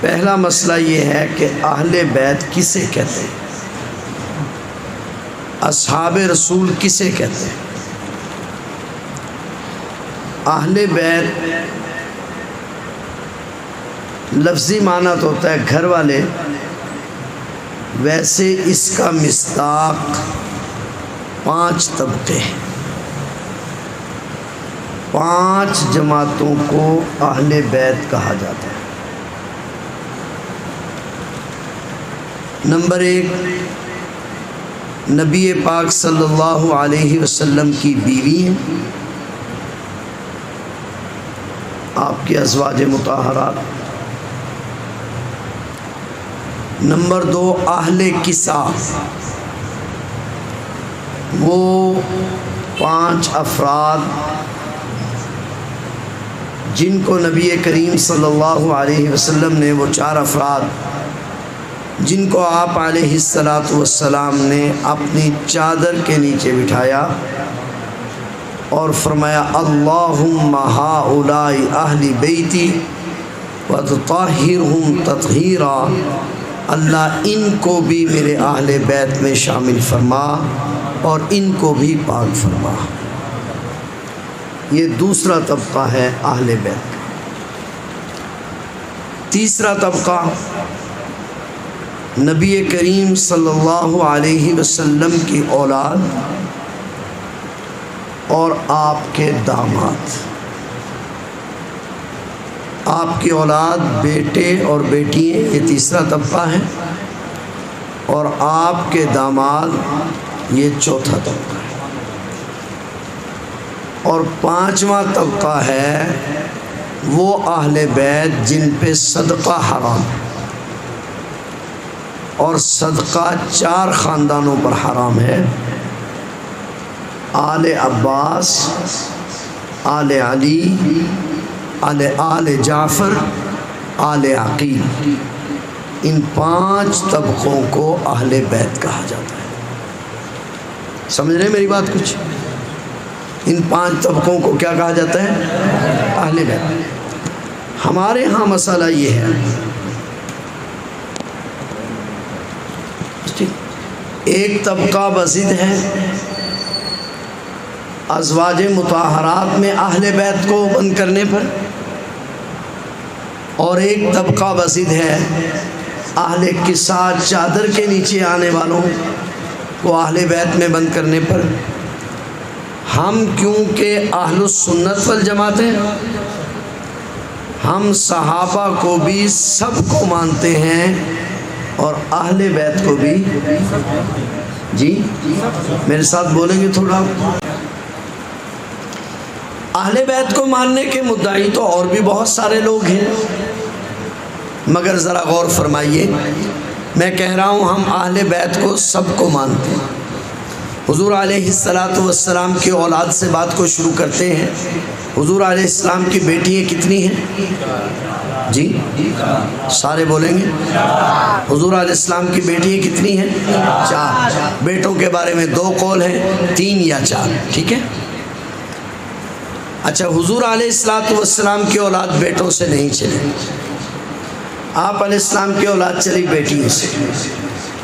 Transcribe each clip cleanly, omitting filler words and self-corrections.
پہلا مسئلہ یہ ہے کہ اہل بیت کسے کہتے ہیں، اصحاب رسول کسے کہتے ہیں؟ اہل بیت لفظی معنی تو ہوتا ہے گھر والے، ویسے اس کا مصداق 5 طبقے ہیں، 5 جماعتوں کو اہل بیت کہا جاتا ہے۔ نمبر 1، نبی پاک صلی اللہ علیہ وسلم کی بیوی ہیں، آپ کے ازواج مطہرات۔ نمبر 2، اہل کسا، وہ 5 افراد جن کو نبی کریم صلی اللہ علیہ وسلم نے، وہ 4 افراد جن کو آپ علیہ السلام نے اپنی چادر کے نیچے بٹھایا اور فرمایا اللہم ہؤلاء اہل بیتی وطہرہم تطہیرا، اللہ ان کو بھی میرے اہل بیت میں شامل فرما اور ان کو بھی پاک فرما۔ یہ دوسرا طبقہ ہے اہل بیت۔ تیسرا طبقہ نبی کریم صلی اللہ علیہ وسلم کی اولاد اور آپ کے داماد۔ آپ کی اولاد، بیٹے اور بیٹیاں، یہ تیسرا طبقہ ہے، اور آپ کے داماد یہ چوتھا طبقہ ہے۔ اور 5واں طبقہ ہے وہ اہل بیت جن پہ صدقہ حرام ہے، اور صدقہ 4 خاندانوں پر حرام ہے، آل عباس، آل علی، آل جعفر، آل عقیل۔ ان 5 طبقوں کو اہل بیت کہا جاتا ہے۔ سمجھ رہے ہیں میری بات کچھ؟ ان 5 طبقوں کو کیا کہا جاتا ہے؟ اہل بیت۔ ہمارے ہاں مسئلہ یہ ہے، ایک طبقہ بزد ہے ازواج مطہرات میں اہل بیت کو بند کرنے پر، اور ایک طبقہ بزد ہے اہل کسا، چادر کے نیچے آنے والوں کو اہل بیت میں بند کرنے پر۔ ہم کیونکہ اہل السنت والجماعت ہیں، ہم صحابہ کو بھی سب کو مانتے ہیں اور اہل بیت کو بھی۔ جی میرے ساتھ بولیں گے تھوڑا؟ اہل بیت کو ماننے کے مدعی تو اور بھی بہت سارے لوگ ہیں، مگر ذرا غور فرمائیے، میں کہہ رہا ہوں ہم اہل بیت کو سب کو مانتے ہیں۔ حضور علیہ السلام کی اولاد سے بات کو شروع کرتے ہیں۔ حضور علیہ السلام کی بیٹیاں کتنی ہیں؟ جی سارے بولیں گے؟ حضور علیہ السلام کی بیٹیاں کتنی ہیں؟ 4۔ بیٹوں کے بارے میں 2 قول ہیں، 3 یا 4، ٹھیک ہے؟ اچھا، حضور علیہ السلام کی اولاد بیٹوں سے نہیں چلی، آپ علیہ السلام کی اولاد چلی بیٹیوں سے،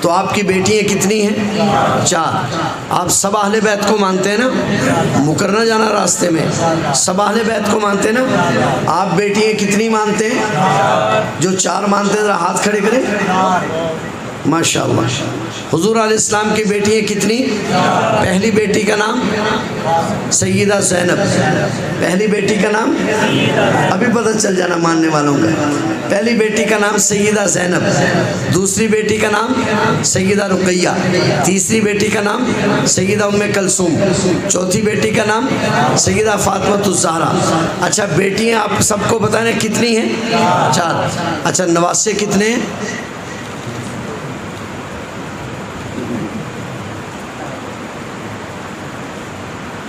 تو آپ کی بیٹیاں کتنی ہیں؟ 4۔ آپ سب اہل بیت کو مانتے ہیں نا؟ مکر نہ جانا راستے میں، سب اہل بیت کو مانتے ہیں نا؟ آپ بیٹیاں کتنی مانتے ہیں؟ جو 4 مانتے ہیں ذرا ہاتھ کھڑے کریں۔ ماشاءاللہ۔ حضور علیہ السلام کی بیٹیاں کتنی؟ پہلی بیٹی کا نام سیدہ زینب، پہلی بیٹی کا نام ابھی پتہ چل جانا ماننے والوں کا، پہلی بیٹی کا نام سیدہ زینب، دوسری بیٹی کا نام سیدہ رقیہ، تیسری بیٹی کا نام سیدہ ام کلثوم، چوتھی بیٹی کا نام سیدہ فاطمہ الزہرا۔ اچھا، بیٹیاں آپ سب کو بتائیں کتنی ہیں؟ 4۔ اچھا، نواسے کتنے ہیں؟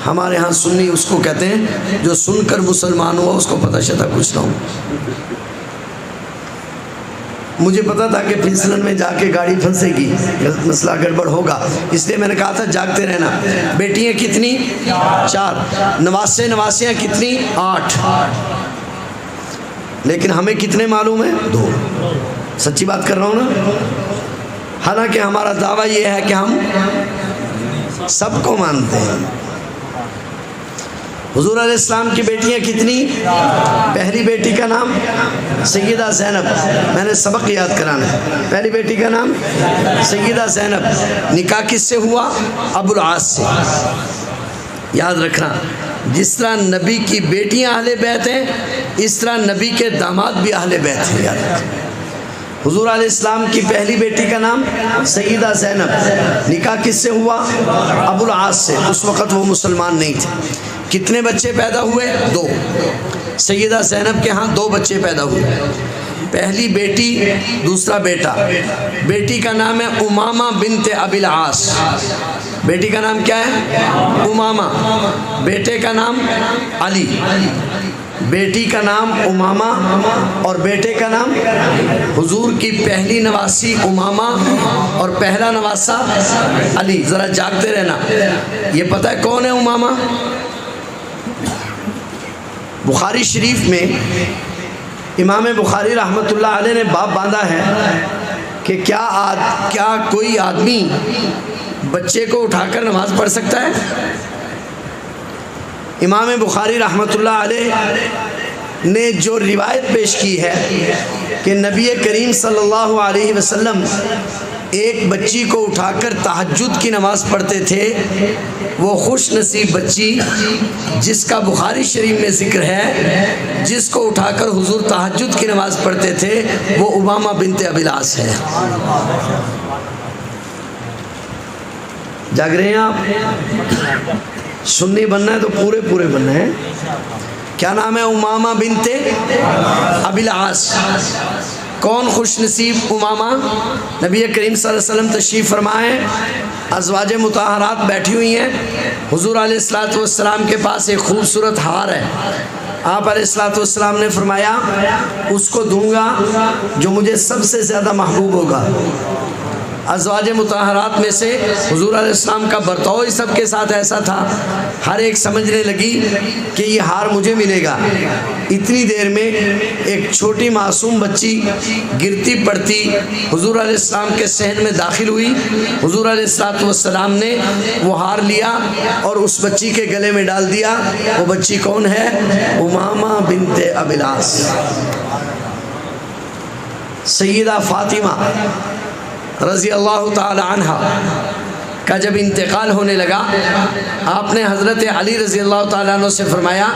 ہمارے ہاں سنی اس کو کہتے ہیں جو سن کر مسلمان ہوا اس کو پتہ شتا کچھ نہ ہو۔ مجھے پتا تھا کہ پھسلن میں جا کے گاڑی پھنسے گی، مسئلہ گڑبڑ ہوگا، اس لیے میں نے کہا تھا جاگتے رہنا۔ بیٹیاں کتنی؟ 4۔ نواسیاں کتنی؟ 8۔ لیکن ہمیں کتنے معلوم ہیں؟ 2۔ سچی بات کر رہا ہوں نا؟ حالانکہ ہمارا دعویٰ یہ ہے کہ ہم سب کو مانتے ہیں۔ حضور علیہ السلام کی بیٹیاں کتنی؟ پہلی بیٹی کا نام سیدہ زینب، میں نے سبق یاد کرانا ہے۔ پہلی بیٹی کا نام سیدہ زینب، نکاح کس سے ہوا؟ ابو العاص سے۔ یاد رکھنا، جس طرح نبی کی بیٹیاں اہل بیت ہیں، اس طرح نبی کے داماد بھی اہل بیت ہیں۔ یاد رکھنا، حضور علیہ السلام کی پہلی بیٹی کا نام سیدہ زینب، نکاح کس سے ہوا؟ ابو العاص سے۔ اس وقت وہ مسلمان نہیں تھے۔ کتنے بچے پیدا ہوئے؟ 2۔ سیدہ زینب کے ہاں 2 بچے پیدا ہوئے، پہلی بیٹی، دوسرا بیٹا۔ بیٹی کا نام ہے امامہ بنت ابی العاص۔ بیٹی کا نام کیا ہے؟ امامہ۔ بیٹے کا نام علی۔ بیٹی کا نام امامہ اور بیٹے کا نام، حضور کی پہلی نواسی امامہ اور پہلا نواسا علی۔ ذرا جاگتے رہنا، یہ پتہ ہے کون ہے امامہ؟ بخاری شریف میں امام بخاری رحمۃ اللہ علیہ نے باب باندھا ہے کہ کیا کوئی آدمی بچے کو اٹھا کر نماز پڑھ سکتا ہے؟ امام بخاری رحمۃ اللہ علیہ نے جو روایت پیش کی ہے کہ نبی کریم صلی اللہ علیہ وسلم ایک بچی کو اٹھا کر تہجد کی نماز پڑھتے تھے، وہ خوش نصیب بچی جس کا بخاری شریف میں ذکر ہے، جس کو اٹھا کر حضور تہجد کی نماز پڑھتے تھے، وہ امامہ بنت ابی العاص ہے۔ جاگ رہے ہیں آپ؟ سنی بننا ہے تو پورے بننا ہے۔ کیا نام ہے؟ امامہ بنت ابی العاص۔ کون خوش نصیب امامہ؟ نبی کریم صلی اللہ علیہ وسلم تشریف فرمائے، ازواج مطہرات بیٹھی ہوئی ہیں، حضور علیہ السلام کے پاس ایک خوبصورت ہار ہے۔ آپ علیہ السلام نے فرمایا اس کو دوں گا جو مجھے سب سے زیادہ محبوب ہوگا۔ ازواج مطہرات میں سے حضور علیہ السلام کا برتاؤ ہی سب کے ساتھ ایسا تھا، ہر ایک سمجھنے لگی کہ یہ ہار مجھے ملے گا۔ اتنی دیر میں ایک چھوٹی معصوم بچی گرتی پڑتی حضور علیہ السلام کے صحن میں داخل ہوئی۔ حضور علیہ السلام نے وہ ہار لیا اور اس بچی کے گلے میں ڈال دیا۔ وہ بچی کون ہے؟ امامہ بنت ابی العاص۔ سیدہ فاطمہ رضی اللہ تعالی عنہ کا جب انتقال ہونے لگا، آپ نے حضرت علی رضی اللہ تعالیٰ عنہ سے فرمایا،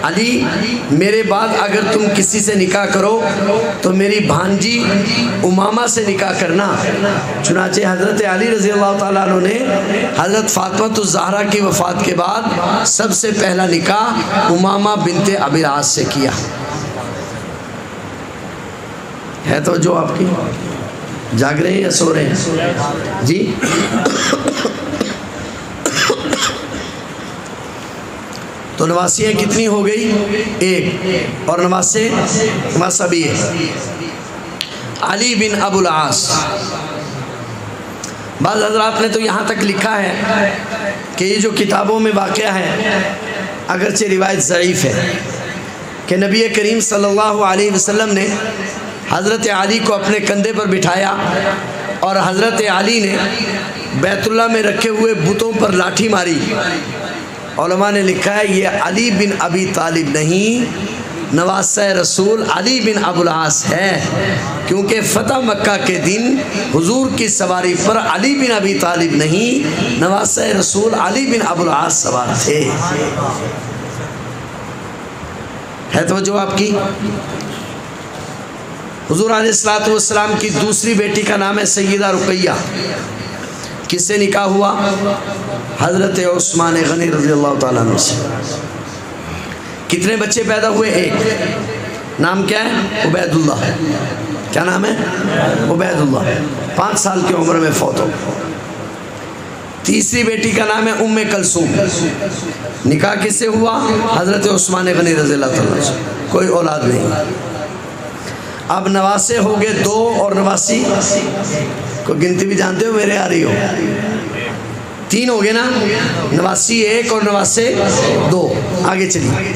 علی میرے بعد اگر تم کسی سے نکاح کرو تو میری بھانجی امامہ سے نکاح کرنا۔ چنانچہ حضرت علی رضی اللہ تعالیٰ عنہ نے حضرت فاطمہ الزہرا کی وفات کے بعد سب سے پہلا نکاح امامہ بنت ابی العاص سے کیا۔ ہے تو جو آپ کی؟ جاگ رہے ہیں یا سو رہے ہیں؟ جی تو نواسیاں کتنی ہو گئی؟ 1، اور نواسا بھی ہے۔ علی بن ابو العاص۔ بعض حضرات نے تو یہاں تک لکھا ہے کہ یہ جو کتابوں میں واقعہ ہے، اگرچہ روایت ضعیف ہے، کہ نبی کریم صلی اللہ علیہ وسلم نے حضرت علی کو اپنے کندھے پر بٹھایا اور حضرت علی نے بیت اللہ میں رکھے ہوئے بتوں پر لاٹھی ماری۔ علماء نے لکھا ہے یہ علی بن ابی طالب نہیں، نواسہ رسول علی بن ابو العاص ہے، کیونکہ فتح مکہ کے دن حضور کی سواری پر علی بن ابی طالب نہیں، نواسہ رسول علی بن ابو العاص سوار تھے۔ ہے توجہ آپ کی؟ حضور علیہ السلام کی دوسری بیٹی کا نام ہے سیدہ رقیہ۔ کس سے نکاح ہوا؟ حضرت عثمان غنی رضی اللہ تعالیٰ عنہ سے۔ کتنے بچے پیدا ہوئے؟ 1۔ نام کیا ہے؟ عبید اللہ۔ کیا نام ہے؟ عبید اللہ۔ 5 سال کی عمر میں فوت ہو۔ تیسری بیٹی کا نام ہے ام کلثوم۔ نکاح کس سے ہوا؟ حضرت عثمان غنی رضی اللہ تعالیٰ عنہ سے۔ کوئی اولاد نہیں۔ اب نواسے ہو گئے 2 اور نواسی کو گنتی بھی جانتے ہو میرے آ رہی ہو؟ 3 ہو گئے نا، نواسی 1 اور نواسے 2۔ آگے چلیے۔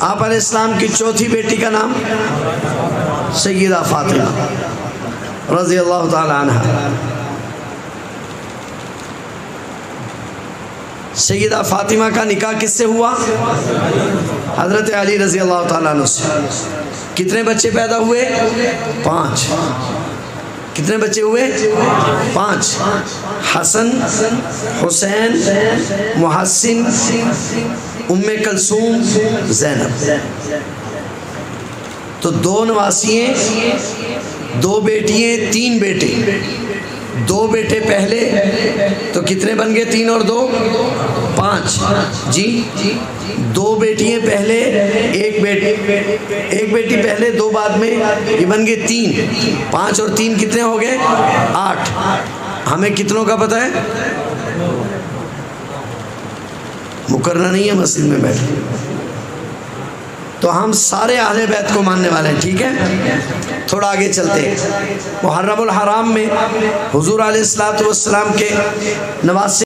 آپ علیہ السلام کی چوتھی بیٹی کا نام سیدہ فاطمہ رضی اللہ تعالی عنہ. سیدہ فاطمہ کا نکاح کس سے ہوا؟ حضرت علی رضی اللہ تعالیٰ عنہ سے. کتنے بچے پیدا ہوئے؟ 5. کتنے بچے ہوئے؟ 5. حسن، حسین، محسن، ام کلثوم، زینب. تو 2 نواسییں، 2 بیٹیاں، 3 بیٹے. 2 بیٹے پہلے تو کتنے بن گئے؟ 3 اور 2 5. جی 2 بیٹیاں پہلے، ایک بیٹی پہلے، 2 بعد میں، یہ بن گئے 3. 5 اور 3 کتنے ہو گئے؟ 8. ہمیں کتنوں کا پتہ ہے؟ مقررہ نہیں ہے مسجد میں بیٹھے. تو ہم سارے اہل بیت کو ماننے والے ہیں. ٹھیک ہے، تھوڑا آگے چلتے ہیں. محرم الحرام میں حضور علیہ الصلوۃ والسلام کے نواسے